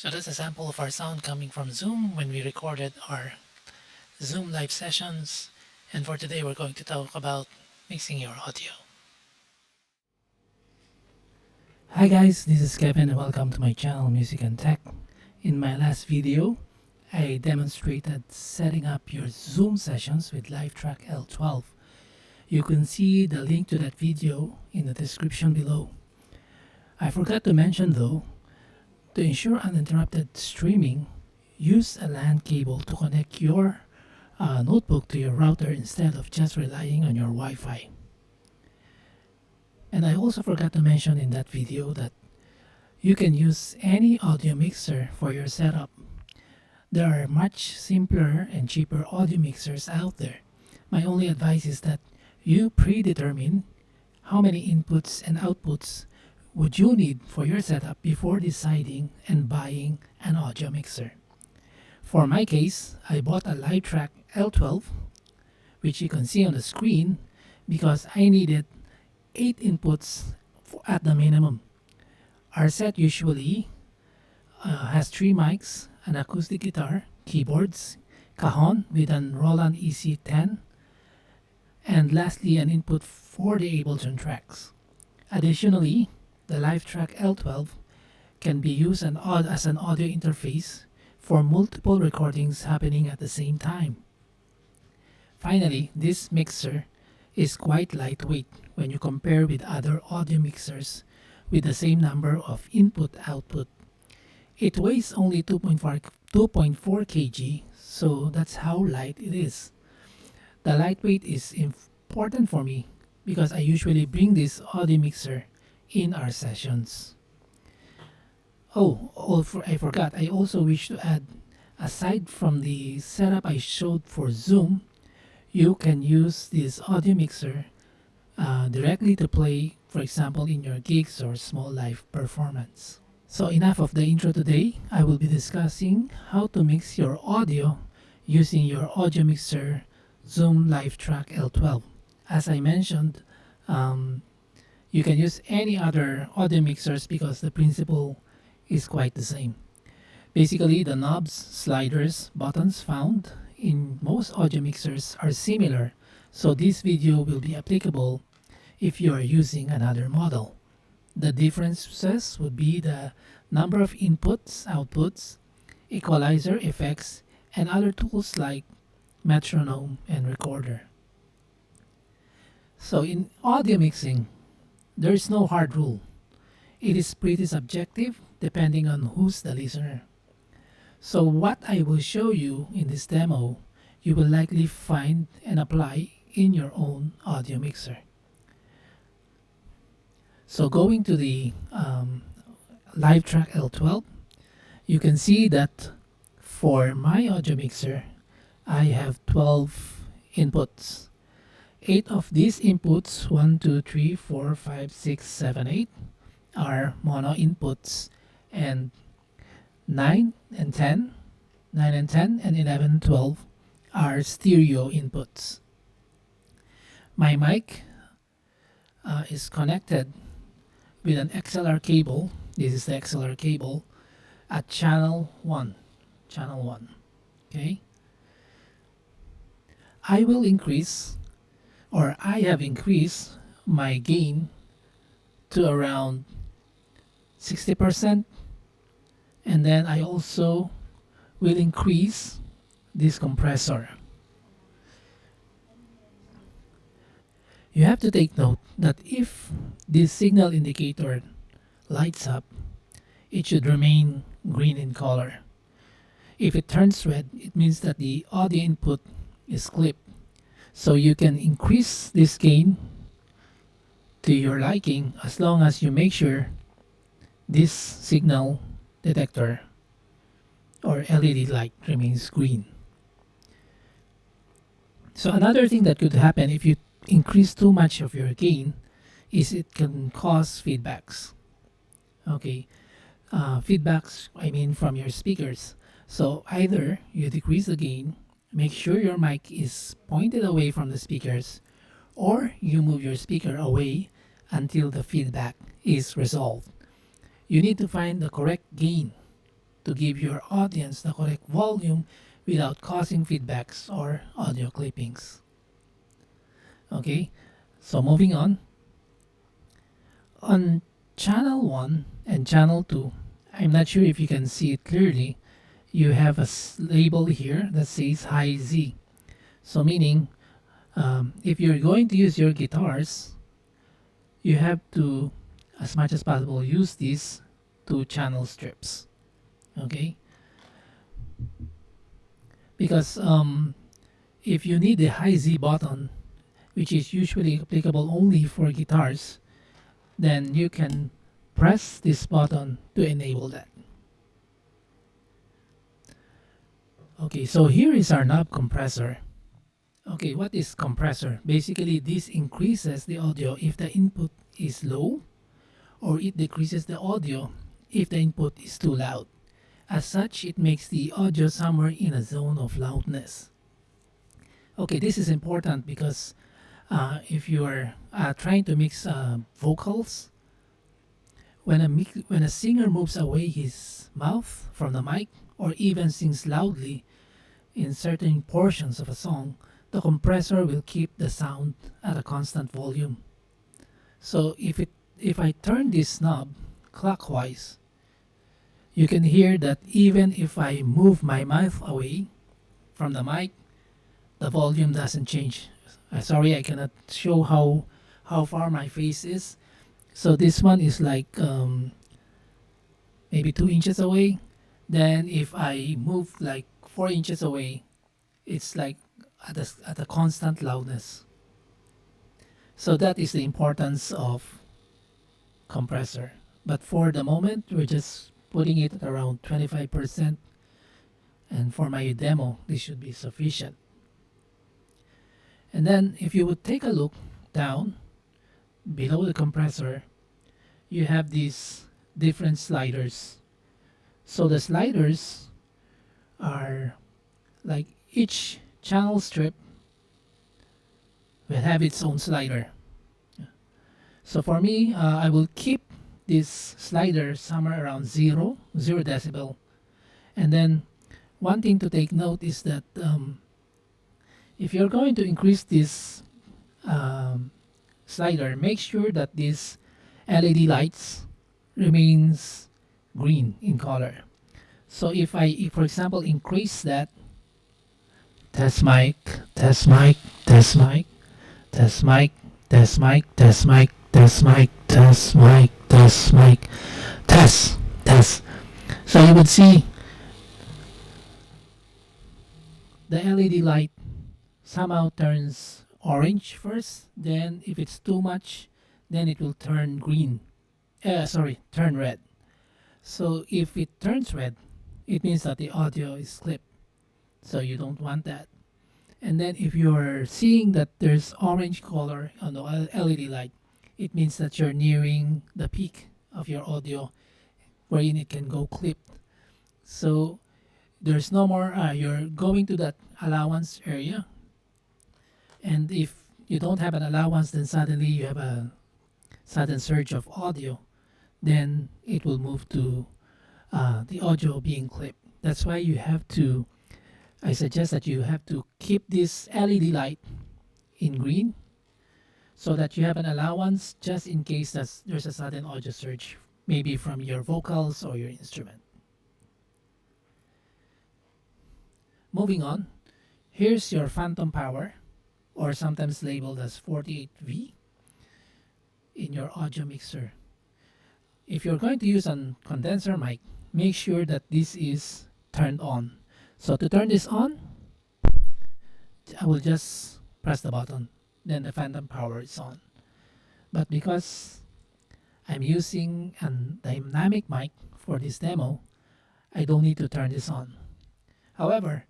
So that's a sample of our sound coming from Zoom when we recorded our Zoom live sessions. And for today, we're going to talk about mixing your audio. Hi guys, this is Kevin and welcome to my channel Music and Tech. In my last video, I demonstrated setting up your Zoom sessions with Livetrak L12. You can see the link to that video in the description below. I forgot to mention though, to ensure uninterrupted streaming, use a LAN cable to connect your notebook to your router instead of just relying on your Wi-Fi. And I also forgot to mention in that video that you can use any audio mixer for your setup. There are much simpler and cheaper audio mixers out there. My only advice is that you predetermine how many inputs and outputs would you need for your setup before deciding and buying an audio mixer. For my case, I bought a Livetrak L12, which you can see on the screen, because I needed 8 inputs at the minimum. Our set usually has 3 mics, an acoustic guitar, keyboards, cajon with an Roland EC10, and lastly an input for the Ableton tracks. Additionally, the Livetrak L12 can be used as an audio interface for multiple recordings happening at the same time. Finally, this mixer is quite lightweight when you compare with other audio mixers with the same number of input-output. It weighs only 2.4 kg, so that's how light it is. The lightweight is important for me because I usually bring this audio mixer in our sessions. I forgot, I also wish to add, aside from the setup I showed for Zoom, you can use this audio mixer directly to play, for example, in your gigs or small live performance. So enough of the intro today. I will be discussing how to mix your audio using your audio mixer Zoom Livetrak L12. As I mentioned, you can use any other audio mixers because the principle is quite the same. Basically, the knobs, sliders, buttons found in most audio mixers are similar, so this video will be applicable if you are using another model. The differences would be the number of inputs, outputs, equalizer effects, and other tools like metronome and recorder. So in audio mixing, there is no hard rule. It is pretty subjective depending on who's the listener. So what I will show you in this demo, you will likely find and apply in your own audio mixer. So going to the Livetrak L12, you can see that for my audio mixer, I have 12 inputs. 8 of these inputs, 1, 2, 3, 4, 5, 6, 7, 8, are mono inputs, and 9 and 10, and 11 and 12 are stereo inputs. My mic is connected with an XLR cable. This is the XLR cable at channel 1. Okay. I have increased my gain to around 60%, and then I also will increase this compressor. You have to take note that if this signal indicator lights up, it should remain green in color. If it turns red, it means that the audio input is clipped. So you can increase this gain to your liking as long as you make sure this signal detector or LED light remains green. So another thing that could happen if you increase too much of your gain is it can cause feedbacks. Okay, feedbacks, I mean from your speakers. So either you decrease the gain, make sure your mic is pointed away from the speakers, or you move your speaker away until the feedback is resolved. You need to find the correct gain to give your audience the correct volume without causing feedbacks or audio clippings. Okay, so moving on channel 1 and channel 2, I'm not sure if you can see it clearly. You have a label here that says high Z. So meaning, if you're going to use your guitars, you have to, as much as possible, use these two channel strips. Okay, because if you need the high Z button, which is usually applicable only for guitars, then you can press this button to enable that. Okay, so here is our knob compressor. Okay, what is compressor? Basically, this increases the audio if the input is low, or it decreases the audio if the input is too loud. As such, it makes the audio somewhere in a zone of loudness. Okay, this is important because if you are trying to mix vocals, when a singer moves away his mouth from the mic or even sings loudly in certain portions of a song, the compressor will keep the sound at a constant volume. So if I turn this knob clockwise, you can hear that even if I move my mouth away from the mic, the volume doesn't change. Sorry, I cannot show how far my face is. So this one is like maybe 2 inches away. Then if I move like 4 inches away, it's like at a constant loudness. So that is the importance of compressor. But for the moment, we're just putting it at around 25%. And for my demo, this should be sufficient. And then if you would take a look down below the compressor, you have these different sliders. So the sliders are like each channel strip will have its own slider. So for me, I will keep this slider somewhere around 0 decibel. And then one thing to take note is that if you're going to increase this slider, make sure that these LED lights remains green in color. So if for example, increase that, test mic, test mic, test mic, test mic, test mic, test mic, test mic, test mic, test mic, test. So you would see the LED light somehow turns orange first, then if it's too much, then it will turn green. Turn red. So if it turns red, it means that the audio is clipped. So you don't want that. And then if you're seeing that there's orange color on the LED light, it means that you're nearing the peak of your audio wherein it can go clipped. So there's no more, you're going to that allowance area. And if you don't have an allowance, then suddenly you have a sudden surge of audio, then it will move to the audio being clipped. That's why I suggest that you have to keep this LED light in green so that you have an allowance just in case there's a sudden audio surge, maybe from your vocals or your instrument. Moving on, here's your phantom power, or sometimes labeled as 48V, in your audio mixer. If you're going to use a condenser mic, make sure that this is turned on. So to turn this on, I will just press the button, then the phantom power is on. But because I'm using a dynamic mic for this demo, I don't need to turn this on. However,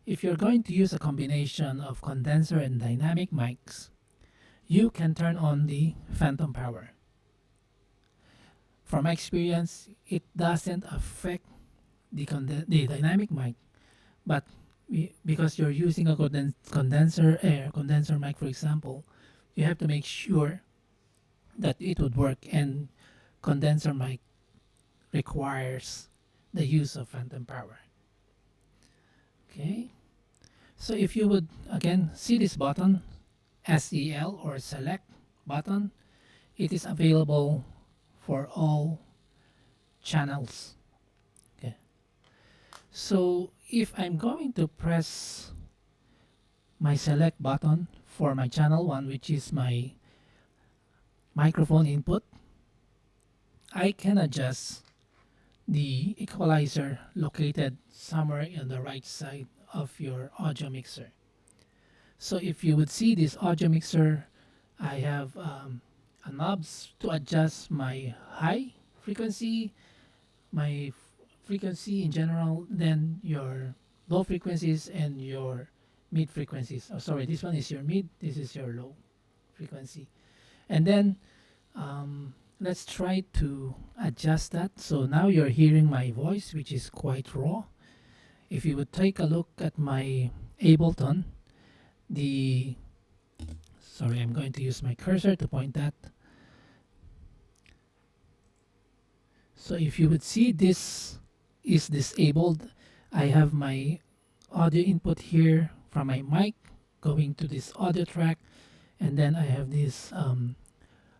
if you're going to use a combination of condenser and dynamic mics, you can turn on the phantom power. From my experience, it doesn't affect the dynamic mic, but because you're using a condenser mic, for example, you have to make sure that it would work, and condenser mic requires the use of phantom power. Okay, so if you would again see this button, SEL or select button, it is available for all channels. Okay, so if I'm going to press my select button for my channel 1, which is my microphone input, I can adjust the equalizer located somewhere on the right side of your audio mixer. So if you would see this audio mixer, I have a knobs to adjust my high frequency, my frequency in general, then your low frequencies and your mid frequencies. Oh, sorry, this one is your mid, this is your low frequency. And then let's try to adjust that. So now you're hearing my voice, which is quite raw. If you would take a look at my Ableton, sorry, I'm going to use my cursor to point that. So if you would see, this is disabled. I have my audio input here from my mic going to this audio track, and then I have these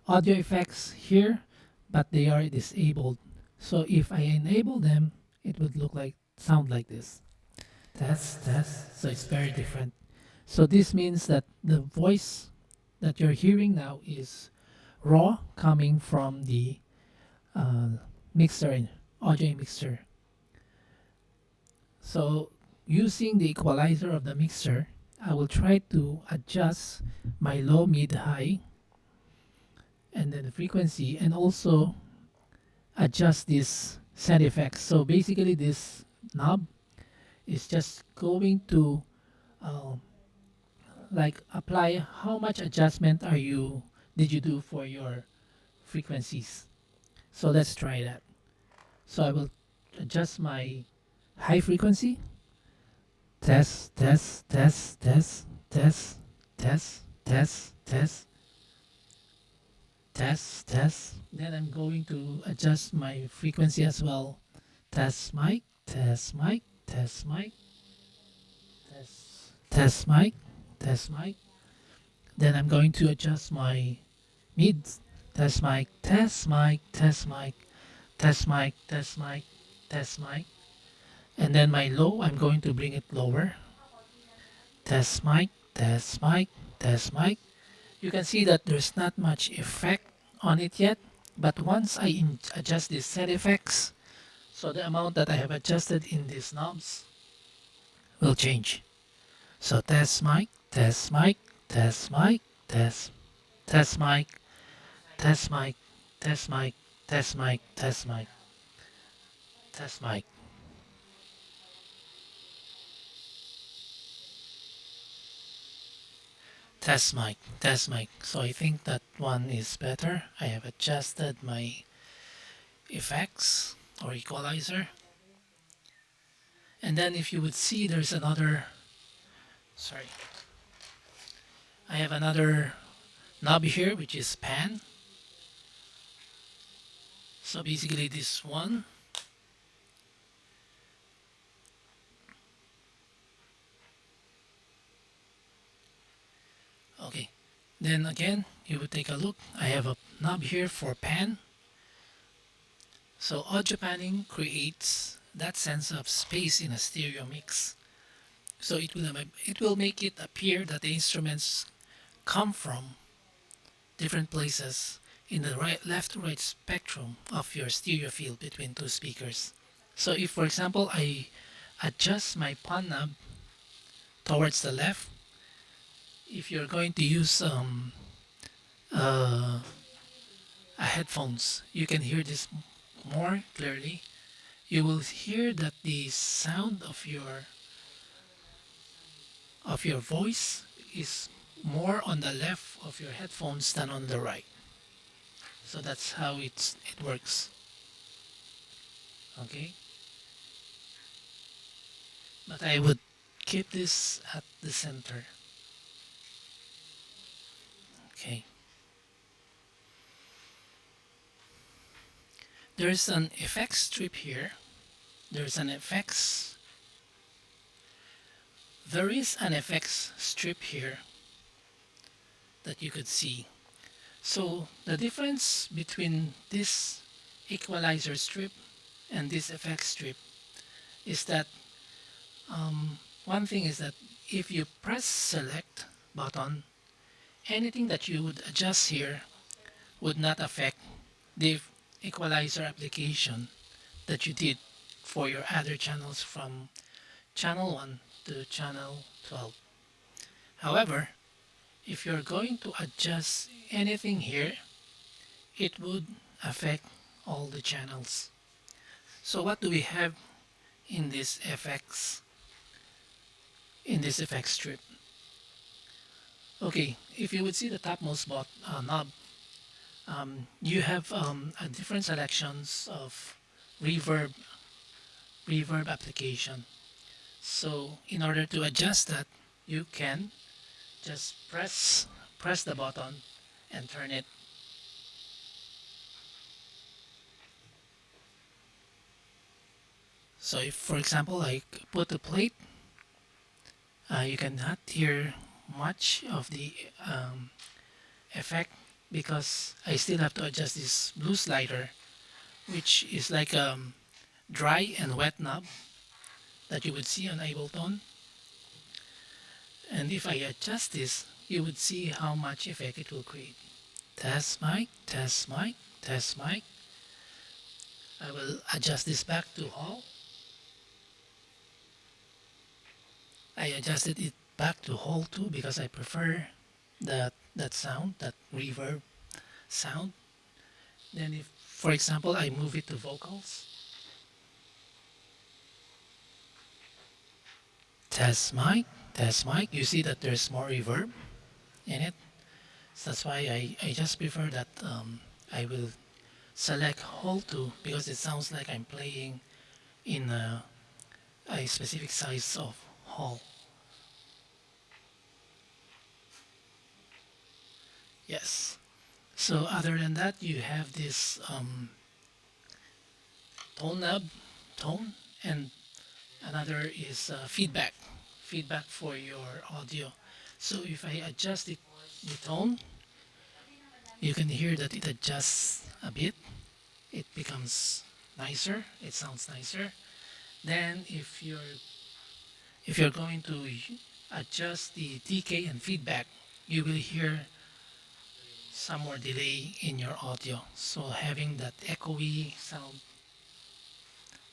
audio effects here, but they are disabled. So if I enable them, it would sound like this. Test. So it's very different. So this means that the voice that you're hearing now is raw, coming from the mixer, audio mixer. So using the equalizer of the mixer, I will try to adjust my low, mid, high, and then the frequency, and also adjust this sound effects. So basically this knob is just going to apply how much adjustment did you do for your frequencies. So let's try that. So I will adjust my high frequency. Test. Then I'm going to adjust my frequency as well. Test mic. Test mic. Then I'm going to adjust my mids. Test mic. And then my low, I'm going to bring it lower. Test mic. You can see that there's not much effect on it yet, but once I adjust these set effects, so the amount that I have adjusted in these knobs will change. So test mic, test mic. Test mic. Test mic. Test mic. Test mic. Test mic. Test mic. Test mic. Test mic. So I think that one is better. I have adjusted my effects or equalizer. And then if you would see, there's another, sorry, I have another knob here, which is pan. So basically this one. Okay, then again, you would take a look. I have a knob here for pan. So audio panning creates that sense of space in a stereo mix. So it will make it appear that the instruments come from different places in the left to right spectrum of your stereo field between two speakers. So if, for example, I adjust my pan knob towards the left, if you're going to use a headphones, you can hear this more clearly. You will hear that the sound of your voice is more on the left of your headphones than on the right. So that's how it works. Okay, but I would keep this at the center. Okay, there's an effects strip here there's an effects. There is an effects strip here that you could see. So the difference between this equalizer strip and this effects strip is that one thing is that if you press select button, anything that you would adjust here would not affect the equalizer application that you did for your other channels from channel 1 to channel 12. However, if you're going to adjust anything here, it would affect all the channels. So what do we have in this effects strip? Okay, if you would see the topmost knob, you have different selections of reverb application. So in order to adjust that, you can just press the button and turn it. So if, for example, I put the plate, you cannot hear much of the effect because I still have to adjust this blue slider, which is like a dry and wet knob that you would see on Ableton. And if I adjust this, you would see how much effect it will create. Test mic, test mic, test mic. I will adjust this back to Hall. I adjusted it back to Hall too because I prefer that sound, that reverb sound. Then if, for example, I move it to vocals. Test mic, you see that there's more reverb in it. So that's why I just prefer that I will select Hall 2 because it sounds like I'm playing in a specific size of hall. Yes. So other than that, you have this tone knob, and another is feedback for your audio. So if I adjust the tone, you can hear that it adjusts a bit. It becomes nicer. It sounds nicer. Then if you're going to adjust the decay and feedback, you will hear some more delay in your audio. So having that echoey sound.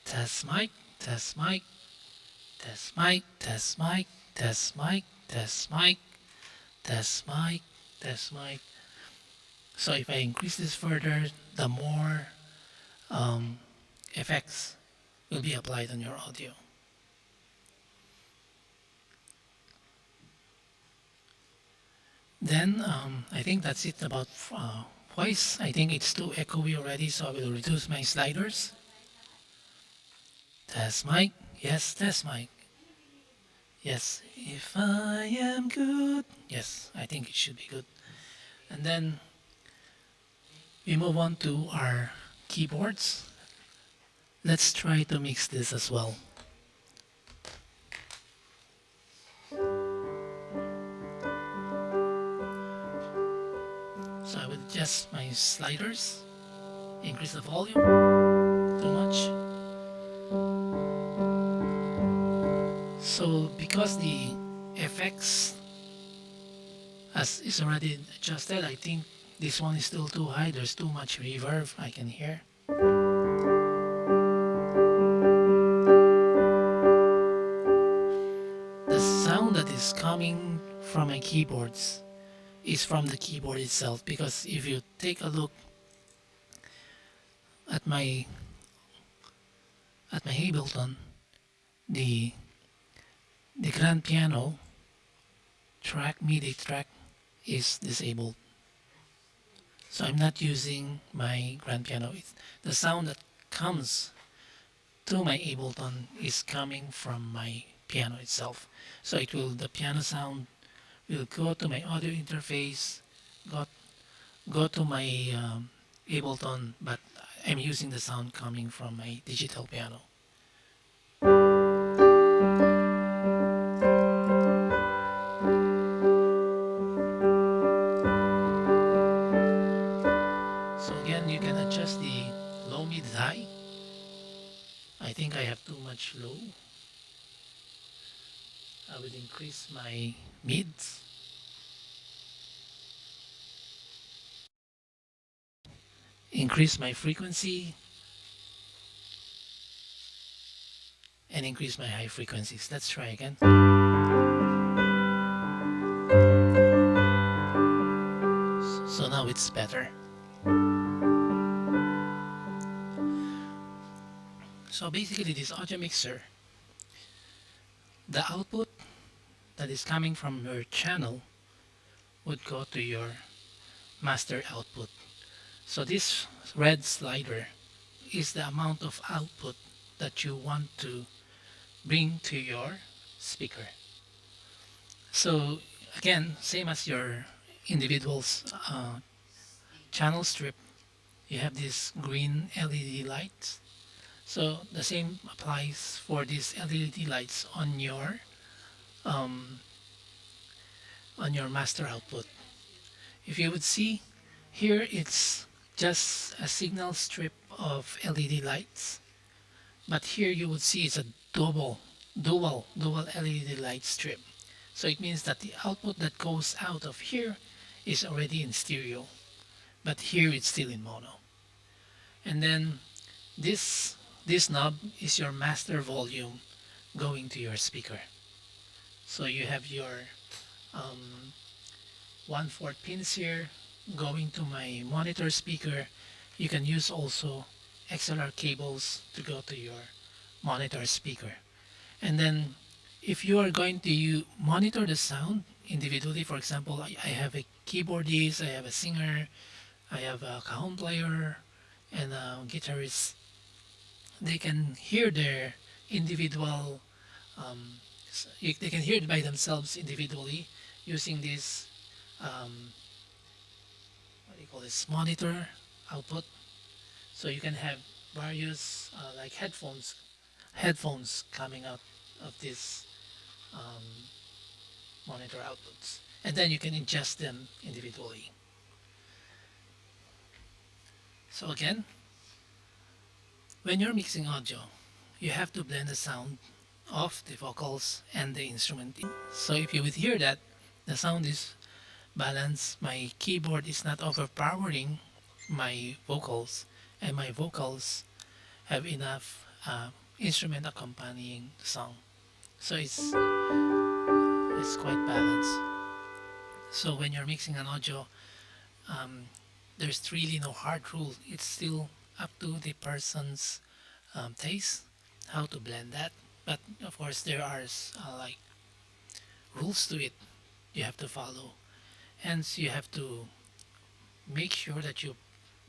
Test mic, test mic, test mic, test mic, test mic, test mic, test mic, test mic. So if I increase this further, the more effects will be applied on your audio. Then I think that's it about voice. I think it's too echoey already, so I will reduce my sliders. Test mic, yes, test mic. Yes, if I am good. Yes, I think it should be good. And then we move on to our keyboards. Let's try to mix this as well. So I will adjust my sliders, increase the volume too much. So because the effects as is already adjusted, I think this one is still too high. There's too much reverb I can hear. The sound that is coming from my keyboards is from the keyboard itself, because if you take a look at my Ableton, the grand piano track, MIDI track, is disabled. So I'm not using my grand piano. The sound that comes to my Ableton is coming from my piano itself. So the piano sound will go to my audio interface, go to my Ableton, but I'm using the sound coming from my digital piano. I think I have too much low. I will increase my mids, increase my frequency, and increase my high frequencies. Let's try again. So now it's better. So basically this audio mixer, the output that is coming from your channel would go to your master output. So this red slider is the amount of output that you want to bring to your speaker. So again, same as your individual's channel strip, you have this green LED lights. So the same applies for these LED lights um, on your master output. If you would see here, it's just a signal strip of LED lights, but here you would see it's a dual LED light strip. So it means that the output that goes out of here is already in stereo, but here it's still in mono. And then this knob is your master volume going to your speaker. So you have your 1/4 pins here going to my monitor speaker. You can use also XLR cables to go to your monitor speaker. And then if you are going to monitor the sound individually, for example, I have a keyboardist, I have a singer, I have a cajon player, and a guitarist. They can hear their individual, they can hear it by themselves individually using this, what do you call this, monitor output. So you can have various like headphones coming out of this monitor outputs, and then you can adjust them individually. So again, when you're mixing audio, you have to blend the sound of the vocals and the instrument. So if you would hear that the sound is balanced, my keyboard is not overpowering my vocals, and my vocals have enough instrument accompanying the song. So it's quite balanced. So when you're mixing an audio, there's really no hard rule. It's still up to the person's taste how to blend that. But of course, there are like rules to it you have to follow. Hence, you have to make sure that you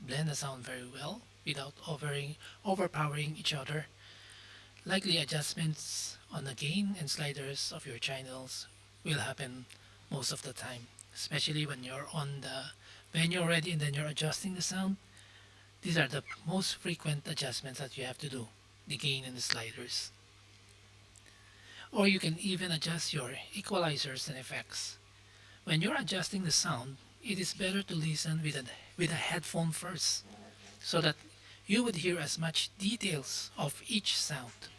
blend the sound very well without overpowering each other. Likely adjustments on the gain and sliders of your channels will happen most of the time, especially when you're ready and then you're adjusting the sound. These are the most frequent adjustments that you have to do, the gain and the sliders. Or you can even adjust your equalizers and effects. When you're adjusting the sound, it is better to listen with a headphone first, so that you would hear as much details of each sound.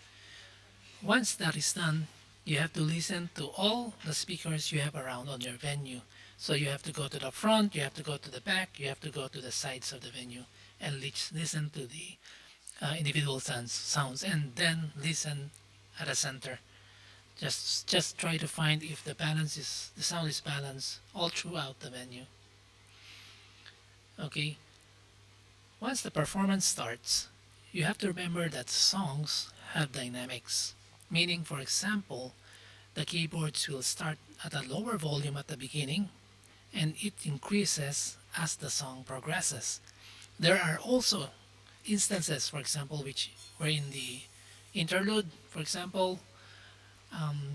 Once that is done, you have to listen to all the speakers you have around on your venue. So you have to go to the front, you have to go to the back, you have to go to the sides of the venue and listen to the individual sounds, and then listen at the center. Just try to find if the sound is balanced all throughout the venue. Okay. Once the performance starts, you have to remember that songs have dynamics. Meaning, for example, the keyboards will start at a lower volume at the beginning and it increases as the song progresses. There are also instances, for example, where in the interlude, for example,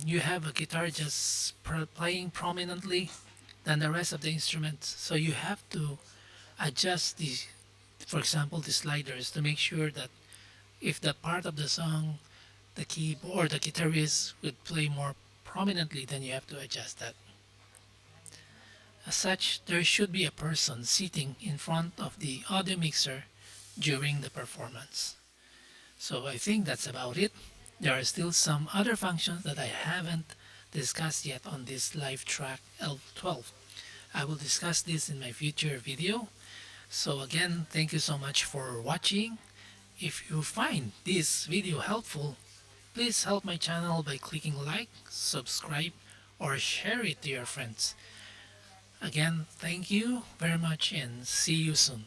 you have a guitar just playing prominently than the rest of the instruments. So you have to adjust for example, the sliders to make sure that if the part of the song the keyboard or the guitarist would play more prominently, then you have to adjust that. As such, there should be a person sitting in front of the audio mixer during the performance. So I think that's about it. There are still some other functions that I haven't discussed yet on this Livetrak L12. I will discuss this in my future video. So again, thank you so much for watching. If you find this video helpful, please help my channel by clicking like, subscribe, or share it to your friends. Again, thank you very much and see you soon.